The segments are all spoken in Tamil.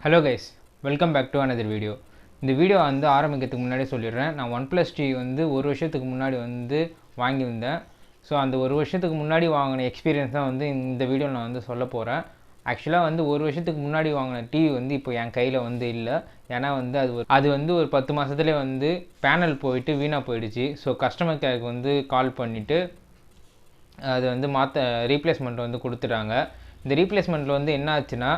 Hello guys, welcome back to another video. இந்த வீடியோ வந்து ஆரம்பிக்கிறதுக்கு முன்னாடி சொல்லிடுறேன். நான் OnePlus Tv வந்து ஒரு வருஷத்துக்கு முன்னாடி வந்து வாங்கியிருந்தேன். ஸோ அந்த ஒரு வருஷத்துக்கு முன்னாடி வாங்கின எக்ஸ்பீரியன்ஸ் தான் வந்து இந்த வீடியோ நான் வந்து சொல்ல போகிறேன். ஆக்சுவலாக வந்து ஒரு வருஷத்துக்கு முன்னாடி வாங்கின டிவி வந்து இப்போ என் கையில் வந்து இல்லை. ஏன்னா வந்து அது வந்து ஒரு 10 மாதத்துலேயே வந்து பேனல் போயிட்டு வீணாக போயிடுச்சு. ஸோ கஸ்டமர் கேருக்கு வந்து கால் பண்ணிவிட்டு அது வந்து ரீப்ளேஸ்மெண்ட் வந்து கொடுத்துட்டாங்க. இந்த ரீப்ளேஸ்மெண்ட்டில் வந்து என்ன ஆச்சுன்னா,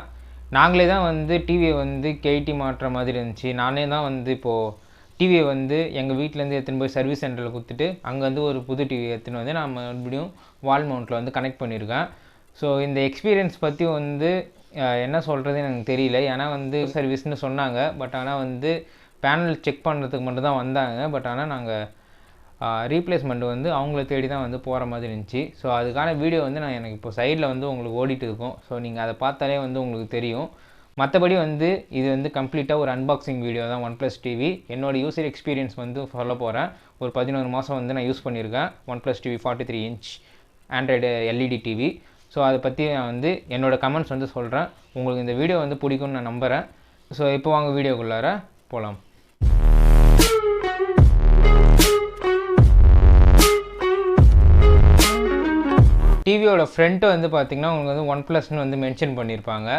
நாங்களே தான் வந்து டிவியை வந்து கேட்டி மாட்டுற மாதிரி இருந்துச்சு. நானே தான் வந்து இப்போது டிவியை வந்து எங்கள் வீட்டிலேருந்து எடுத்துன்னு போய் சர்வீஸ் சென்டரில் கொடுத்துட்டு அங்கேருந்து ஒரு புது டிவி எடுத்துன்னு வந்து நான் மறுபடியும் வால் மவுண்ட்டில் வந்து கனெக்ட் பண்ணியிருக்கேன். ஸோ இந்த எக்ஸ்பீரியன்ஸ் பற்றி வந்து என்ன சொல்கிறதுன்னு எனக்கு தெரியல. ஏன்னா வந்து சர்வீஸ்னு சொன்னாங்க. பட் ஆனால் வந்து பேனல் செக் பண்ணுறதுக்கு மட்டும் தான் வந்தாங்க. பட் ஆனால் நாங்கள் ரீப்ளேஸ்மெண்ட் வந்து அவங்கள தேடி தான் வந்து போகிற மாதிரி இருந்துச்சு. ஸோ அதுக்கான வீடியோ வந்து எனக்கு இப்போ சைடில் வந்து உங்களுக்கு ஓடிட்டு இருக்கும். ஸோ நீங்கள் அதை பார்த்தாலே வந்து உங்களுக்கு தெரியும். மற்றபடி வந்து இது வந்து கம்ப்ளீட்டாக ஒரு அன்பாக்சிங் வீடியோ தான் OnePlus TV. என்னோடய யூசர் எக்ஸ்பீரியன்ஸ் வந்து சொல்ல போகிறேன். ஒரு 11 மாதம் வந்து நான் யூஸ் பண்ணியிருக்கேன் OnePlus TV 43 inch Android LED TV. So அதை பற்றி நான் வந்து என்னோடய கமெண்ட்ஸ் வந்து சொல்கிறேன். உங்களுக்கு இந்த வீடியோ வந்து பிடிக்கும்னு நான் நம்புகிறேன். ஸோ இப்போ வாங்க வீடியோக்குள்ளார போகலாம். டிவியோட ஃப்ரண்ட்டு வந்து பார்த்திங்கன்னா உங்களுக்கு வந்து OnePlusன்னு வந்து மென்ஷன் பண்ணியிருப்பாங்க.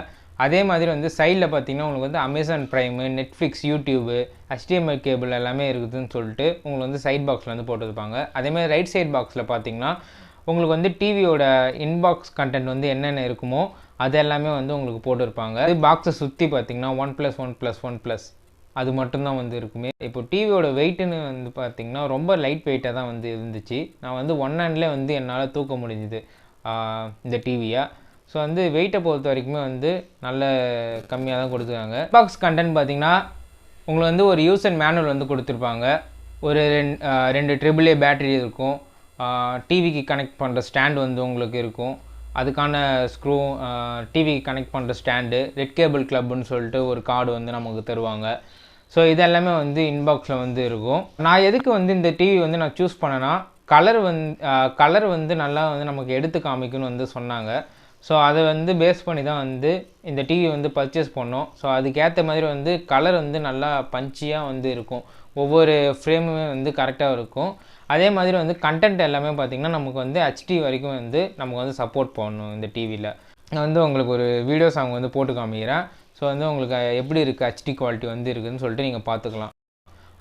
அதே மாதிரி வந்து சைடில் பார்த்திங்கன்னா உங்களுக்கு வந்து Amazon prime, Netflix, YouTube, HDMI cable எல்லாமே இருக்குதுன்னு சொல்லிட்டு உங்களுக்கு வந்து சைட் பாக்ஸில் வந்து போட்டுருப்பாங்க. அதேமாதிரி ரைட் சைட் பாக்ஸில் பார்த்திங்கன்னா உங்களுக்கு வந்து டிவியோட இன்பாக்ஸ் கண்டென்ட் வந்து என்னென்ன இருக்குமோ அது எல்லாமே வந்து உங்களுக்கு போட்டிருப்பாங்க. பாக்ஸை சுற்றி பார்த்திங்கன்னா OnePlus அது மட்டும்தான் வந்து இருக்குமே. இப்போ டிவியோட வெயிட்டுன்னு வந்து பார்த்திங்கன்னா ரொம்ப லைட் வெயிட்டாக தான் வந்து இருந்துச்சு. நான் வந்து ஒன் ஹேண்ட்லேயே வந்து என்னால் தூக்க முடிஞ்சுது இந்த டிவியை. ஸோ வந்து வெயிட்டை பொறுத்த வரைக்குமே வந்து நல்ல கம்மியாக தான் கொடுத்துருக்காங்க. பாக்ஸ் கண்டென்ட் பார்த்திங்கன்னா உங்களுக்கு வந்து ஒரு யூசர் மேனுவல் வந்து கொடுத்துருப்பாங்க. ஒரு ரெண்டு AAA பேட்டரி இருக்கும். டிவிக்கு கனெக்ட் பண்ணுற ஸ்டாண்ட் வந்து உங்களுக்கு இருக்கும். அதுக்கான ஸ்க்ரூ, டிவிக்கு கனெக்ட் பண்ணுற ஸ்டாண்டு, ரெட் கேபிள் கிளப்புன்னு சொல்லிட்டு ஒரு கார்டு வந்து நமக்கு தருவாங்க. ஸோ இதெல்லாமே வந்து இன்பாக்ஸில் வந்து இருக்கும். நான் எதுக்கு வந்து இந்த டிவி வந்து நான் சூஸ் பண்ணேன்னா, கலர் வந்து நல்லா வந்து நமக்கு எடுத்து காமிக்குன்னு வந்து சொன்னாங்க. ஸோ அதை வந்து பேஸ் பண்ணி தான் வந்து இந்த டிவி வந்து பர்ச்சேஸ் பண்ணோம். ஸோ அதுக்கேற்ற மாதிரி வந்து கலர் வந்து நல்லா பஞ்சியாக வந்து இருக்கும். ஒவ்வொரு ஃப்ரேமுமே வந்து கரெக்டாக இருக்கும். அதே மாதிரி வந்து கண்டென்ட் எல்லாமே பார்த்திங்கன்னா நமக்கு வந்து HD வரைக்கும் வந்து நமக்கு வந்து சப்போர்ட் பண்ணணும் இந்த டிவியில். நான் வந்து உங்களுக்கு ஒரு வீடியோ சாங் வந்து போட்டு காமிக்கிறேன். ஸோ வந்து உங்களுக்கு எப்படி இருக்குது HD குவாலிட்டி வந்து இருக்குதுன்னு சொல்லிட்டு நீங்கள் பார்த்துக்கலாம்.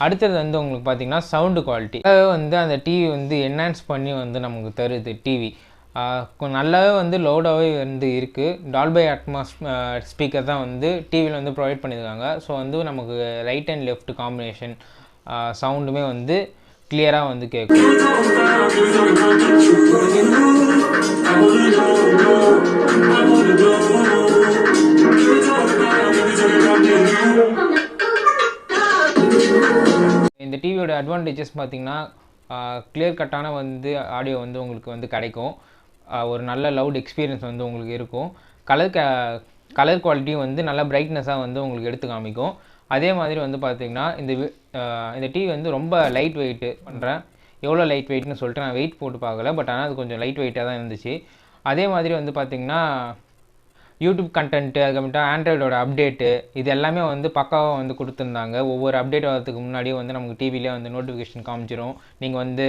அடுத்தது வந்து உங்களுக்கு பார்த்திங்கன்னா சவுண்டு குவாலிட்டி வந்து அந்த டிவி வந்து என்ஹான்ஸ் பண்ணி வந்து நமக்கு தருது. டிவி நல்லாவே வந்து லவுடாகவே வந்து இருக்குது. டால்பை அட்மாஸ் ஸ்பீக்கர் தான் வந்து டிவியில் வந்து ப்ரொவைட் பண்ணியிருக்காங்க. ஸோ வந்து நமக்கு ரைட் அண்ட் லெஃப்ட் காம்பினேஷன் சவுண்டுமே வந்து கிளியராக வந்து கேட்கும். இந்த டிவியோட அட்வான்டேஜஸ் பார்த்திங்கன்னா கிளியர் கட்டான வந்து ஆடியோ வந்து உங்களுக்கு வந்து கிடைக்கும். ஒரு நல்ல லவுட் எக்ஸ்பீரியன்ஸ் வந்து உங்களுக்கு இருக்கும். கலர் குவாலிட்டியும் வந்து நல்லா பிரைட்னஸாக வந்து உங்களுக்கு எடுத்து காமிக்கும். அதே மாதிரி வந்து பார்த்திங்கன்னா இந்த டிவி வந்து ரொம்ப லைட் வெயிட்டு பண்ணுறேன். எவ்வளோ லைட் வெயிட்னு சொல்லிட்டு நான் வெயிட் போட்டு பார்க்கல. பட் ஆனால் அது கொஞ்சம் லைட் வெயிட்டாக தான் இருந்துச்சு. அதே மாதிரி வந்து பார்த்திங்கன்னா யூடியூப் கண்டென்ட்டு, அதுக்கப்புறமேட்டா ஆண்ட்ராய்டோட அப்டேட்டு, இது எல்லாமே வந்து பக்காவாக வந்து கொடுத்துருந்தாங்க. ஒவ்வொரு அப்டேட் வரதுக்கு முன்னாடியே வந்து நமக்கு டிவிலே வந்து நோட்டிஃபிகேஷன் காமிச்சிடும். நீங்கள் வந்து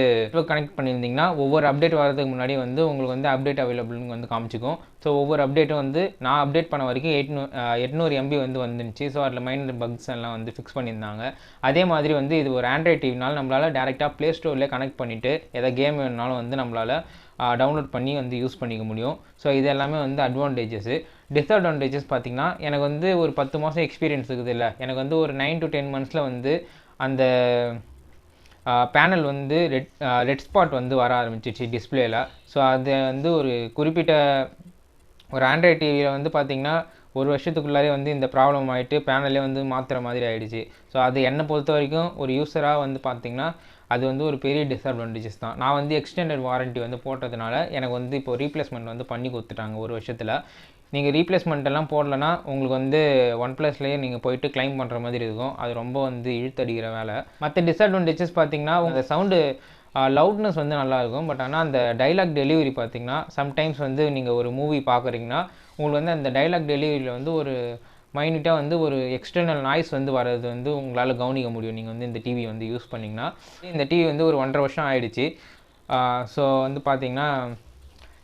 கனெக்ட் பண்ணியிருந்தீங்கன்னா ஒவ்வொரு அப்டேட் வரதுக்கு முன்னாடி வந்து உங்களுக்கு வந்து அப்டேட் அவைலபிள்னு வந்து காமிச்சிக்கும். ஸோ ஒவ்வொரு அப்டேட்டும் வந்து நான் அப்டேட் பண்ண வரைக்கும் 800 MB வந்து வந்துருந்துச்சு. ஸோ அதில் மைனர் பக்ஸ் எல்லாம் வந்து ஃபிக்ஸ் பண்ணியிருந்தாங்க. அதே மாதிரி வந்து இது ஒரு ஆண்ட்ராய்ட் டிவினால நம்மளால் டேரெக்டாக ப்ளே ஸ்டோர்லேயே கனெக்ட் பண்ணிவிட்டு எதாவது கேம் வேணுனாலும் வந்து நம்மளால் டவுன்லோட் பண்ணி வந்து யூஸ் பண்ணிக்க முடியும். ஸோ இது எல்லாமே வந்து அட்வான்டேஜஸ். டிஸ்அட்வான்டேஜஸ் பார்த்திங்கன்னா எனக்கு வந்து ஒரு 10 மாதம் எக்ஸ்பீரியன்ஸ் இருக்குது இல்லை, எனக்கு வந்து ஒரு 9 to 10 monthஸில் வந்து அந்த பேனல் வந்து ரெட் ஸ்பாட் வந்து வர ஆரம்பிச்சிச்சு டிஸ்பிளேயில். ஸோ அது வந்து ஒரு குறிப்பிட்ட ஒரு ஆண்ட்ராய்ட் டிவியில் வந்து பார்த்திங்கன்னா ஒரு வருஷத்துக்குள்ளாரே வந்து இந்த ப்ராப்ளம் ஆகிட்டு பேனலே வந்து மாற்றுற மாதிரி ஆகிடுச்சு. ஸோ அது என்னை பொறுத்த வரைக்கும் ஒரு யூஸராக வந்து பார்த்திங்கன்னா அது வந்து ஒரு பெரிய டிஸ்அட்வான்டேஜஸ் தான். நான் வந்து எக்ஸ்டெண்டட் வாரண்ட்டி வந்து போட்டதுனால எனக்கு வந்து இப்போ ரீப்ளேஸ்மெண்ட் வந்து பண்ணி கொடுத்துட்டாங்க ஒரு வருஷத்தில். நீங்கள் ரீப்ளேஸ்மெண்ட் எல்லாம் போடலைன்னா உங்களுக்கு வந்து OnePlusலேயே நீங்கள் போயிட்டு கிளைம் பண்ணுற மாதிரி இருக்கும். அது ரொம்ப வந்து இழுத்தடிக்கிற வேலை. மற்ற டிஸ்அட்வான்டேஜஸ் பார்த்திங்கன்னா உங்கள் சவுண்டு லவுட்னஸ் வந்து நல்லாயிருக்கும். பட் ஆனால் அந்த டைலாக் டெலிவரி பார்த்திங்கன்னா சம்டைம்ஸ் வந்து நீங்கள் ஒரு மூவி பார்க்குறீங்கன்னா உங்களுக்கு வந்து அந்த டைலாக் டெலிவரியில் வந்து ஒரு மைன்யூட்டாக வந்து ஒரு எக்ஸ்டர்னல் நாய்ஸ் வந்து வர்றது வந்து உங்களால் கவனிக்க முடியும் நீங்கள் வந்து இந்த டிவி வந்து யூஸ் பண்ணிங்கன்னா. இந்த டிவி வந்து ஒரு 1.5 வருஷம் ஆகிடுச்சு. ஸோ வந்து பார்த்திங்கன்னா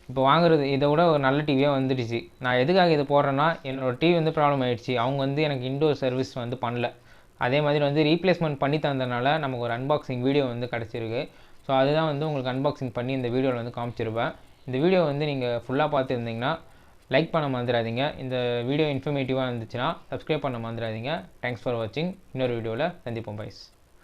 இப்போ வாங்குறது இதை விட ஒரு நல்ல டிவியாக வந்துடுச்சு. நான் எதுக்காக இதை போடுறேன்னா, என்னோடய டிவி வந்து ப்ராப்ளம் ஆகிடுச்சு. அவங்க வந்து எனக்கு இன்டோர் சர்வீஸ் வந்து பண்ணல. அதே மாதிரி வந்து ரீப்ளேஸ்மெண்ட் பண்ணி தந்ததுனால நமக்கு ஒரு அன்பாக்சிங் வீடியோ வந்து கிடச்சிருக்கு. ஸோ அதுதான் வந்து உங்களுக்கு அன்பாக்சிங் பண்ணி இந்த வீடியோவில் வந்து காமிச்சிருப்பேன். இந்த வீடியோ வந்து நீங்கள் ஃபுல்லாக பார்த்துருந்தீங்கன்னா லைக் பண்ண மறந்துடாதீங்க. இந்த வீடியோ இன்ஃபர்மேட்டிவாக இருந்துச்சுன்னா சப்ஸ்கிரைப் பண்ண மறந்துடாதீங்க. தேங்க்ஸ் ஃபார் வாட்சிங். இன்னொரு வீடியோவில் சந்திப்போம். பைஸ்.